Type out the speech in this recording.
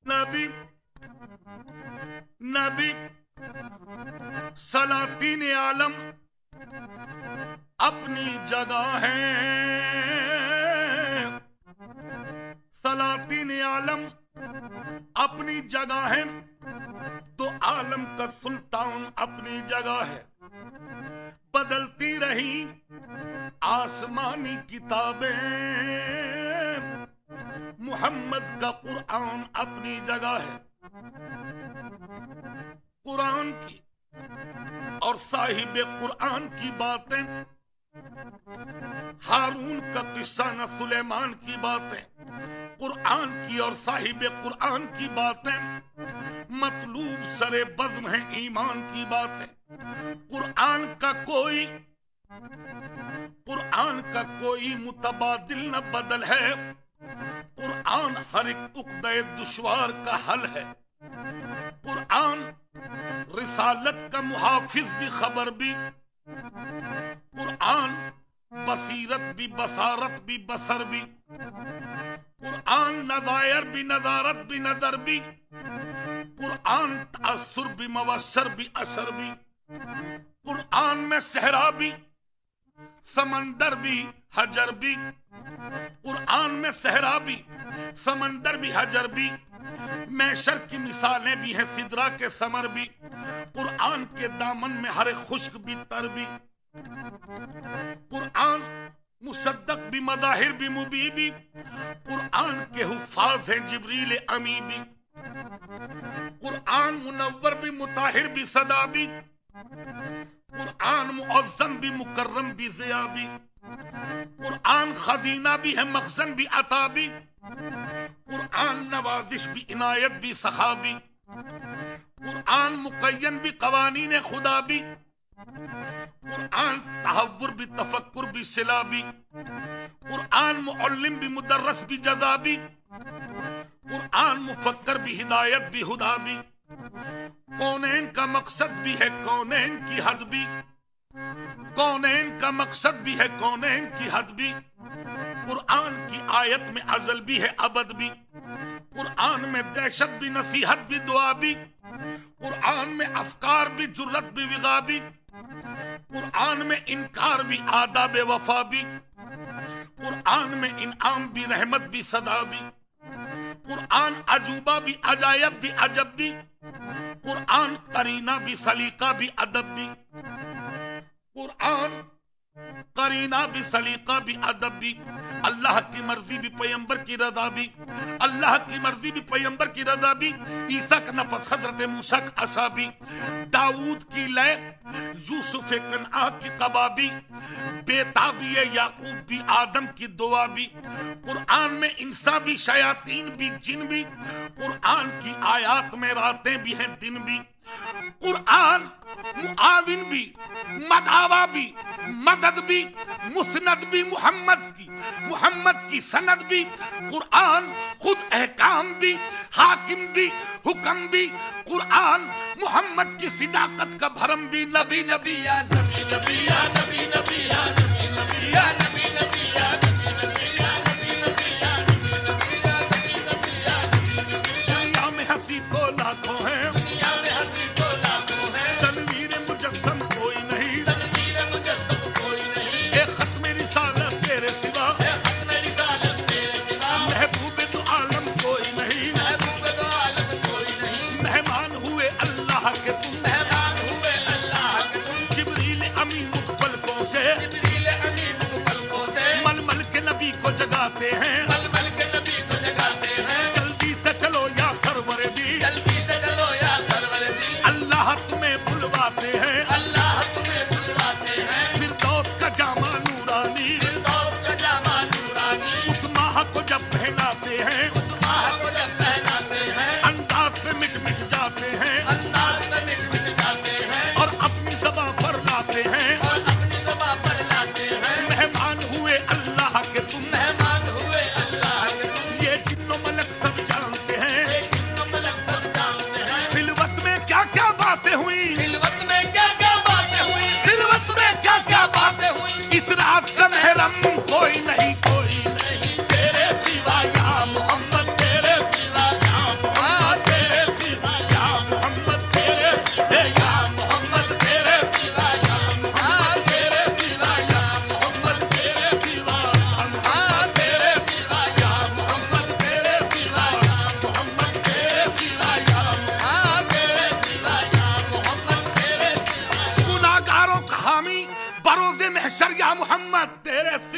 نبی نبی سلاطین عالم اپنی جگہ ہے، سلاطین عالم اپنی جگہ ہے، تو عالم کا سلطان اپنی جگہ ہے۔ بدلتی رہی آسمانی کتابیں، محمد کا قرآن اپنی جگہ ہے۔ قرآن کی اور صاحب قرآن کی باتیں، ہارون کا قصہ نہ سلیمان کی باتیں، قرآن کی اور صاحب قرآن کی باتیں، مطلوب سرے بزم ہیں ایمان کی باتیں۔ قرآن کا کوئی متبادل نہ بدل ہے، قرآن ہر ایک عقدہ دشوار کا حل ہے۔ قرآن رسالت کا محافظ بھی، خبر بھی، قرآن بصیرت بھی، بصارت بھی، بصر بھی، قرآن نظائر بھی، نظارت بھی، نظر بھی، قرآن تأثر بھی، موثر بھی، اثر بھی۔ قرآن میں صحرا بھی، سمندر بھی، حجر بھی، قرآن میں صحرا بھی، سمندر بھی، حجر بھی، میشر کی مثالیں بھی ہیں، سدرہ کے ثمر بھی، قرآن کے دامن میں ہر خشک بھی، تر بھی۔ قرآن مصدق بھی، مظاہر بھی، مبی بھی، قرآن کے حفاظ ہیں جبریل امی بھی۔ قرآن منور بھی، مطہر بھی، صدا بھی، قرآن معظم بھی، مکرم بھی، ضیاء بھی۔ قرآن خزینہ بھی ہے، مخزن بھی، عطا بھی، قرآن نوازش بھی، عنایت بھی، سخا بھی، قرآن مقین بھی، قوانین خدا بھی، قرآن تحور بھی، تفکر بھی، صلہ بھی، قرآن معلم بھی، مدرس بھی، جزا بھی، قرآن مفکر بھی، ہدایت بھی، ہدا بھی۔ کونین کا مقصد بھی ہے، کونین کی حد بھی، کونین کا مقصد بھی ہے، کونین کی حد بھی۔ قرآن کی آیت میں ازل بھی ہے، ابد بھی، قرآن میں دہشت بھی، نصیحت بھی، دعا بھی، قرآن میں افکار بھی، جرت بھی، وغا بھی، قرآن میں انکار بھی، آداب وفا بھی، قرآن میں انعام بھی، رحمت بھی، صدا بھی، قرآن عجوبہ بھی، عجائب بھی، عجب بھی، قرآن قرینہ بھی، سلیقہ بھی، ادب بھی، قرآن قرینہ بھی، سلیقہ بھی، ادب بھی، اللہ کی مرضی بھی، پیغمبر کی رضا بھی، اللہ کی مرضی بھی، پیغمبر کی رضا بھی، عیسیٰ کا نفس، حضرت موسیٰ کا عصا بھی، داؤد کی لے، یوسف کنعان کی قبا بھی، بیتابی یعقوب بھی، آدم کی دعا بھی۔ قرآن میں انسان بھی، شیاطین بھی، جن بھی، قرآن کی آیات میں راتیں بھی ہیں، دن بھی۔ قرآن معاون بھی، مداوا بھی، مدد بھی، مسند بھی، محمد کی سند بھی۔ قرآن خود احکام بھی، حاکم بھی، حکم بھی، قرآن محمد کی صداقت کا بھرم بھی۔ نبی نبی یا نبی نبی یا نبی نبی یا نبی نبی یا نبی نبی یا نبی نبی یا نبی نبی یا نبی نبی یا نبی نبی یا نبی نبی۔ دنیا میں ہنسی تو لاکھوں ہیں، دنیا میں ہنسی تو لاکھوں ہیں، تنویر مجسم کوئی نہیں، تنویر مجسم کوئی نہیں، اے ختم رسالت تیرے سوا، اے ختم رسالت تیرے سوا، محبوب تو عالم کوئی نہیں، محبوب تو عالم کوئی نہیں، مہمان ہوئے اللہ کے تم، مہمان ہوئے اللہ کے تم، جبریل امی مخفلقوں سے، جبریل امی مخفلقوں سے، مل مل کے نبی کو جگاتے ہیں، مل مل کے نبی کو جگاتے ہیں، جلدی سے چلو یا سرور دی، جلدی سے چلو یا سرور دی، اللہ تمہیں بلواتے ہیں، اللہ تمہیں بلواتے ہیں، فردوس کا جامع نورانی، فردوس کا جامع نورانی، اس ماہ کو جب پہناتے ہیں، اس ماہ کو جب پہناتے ہیں، انداز سے مٹ مٹ جاتے ہیں، انداز سے مٹ مٹ جاتے ہیں، اور اپنی زباں پر لاتے ہیں، اور اپنی زباں پر لاتے ہیں، مہمان ہوئے اللہ کے تم، مہمان ہوئے اللہ کے تم، یہ جن و ملک سب جانتے ہیں، یہ جن و ملک سب جانتے ہیں، خلوت میں کیا کیا باتیں ہوئی، خلوت میں کیا کیا باتیں ہوئی، خلوت میں کیا کیا باتیں ہوئی، اس رات کا محرم کوئی نہیں، کوئی نہیں تیرے سوا یا محمد۔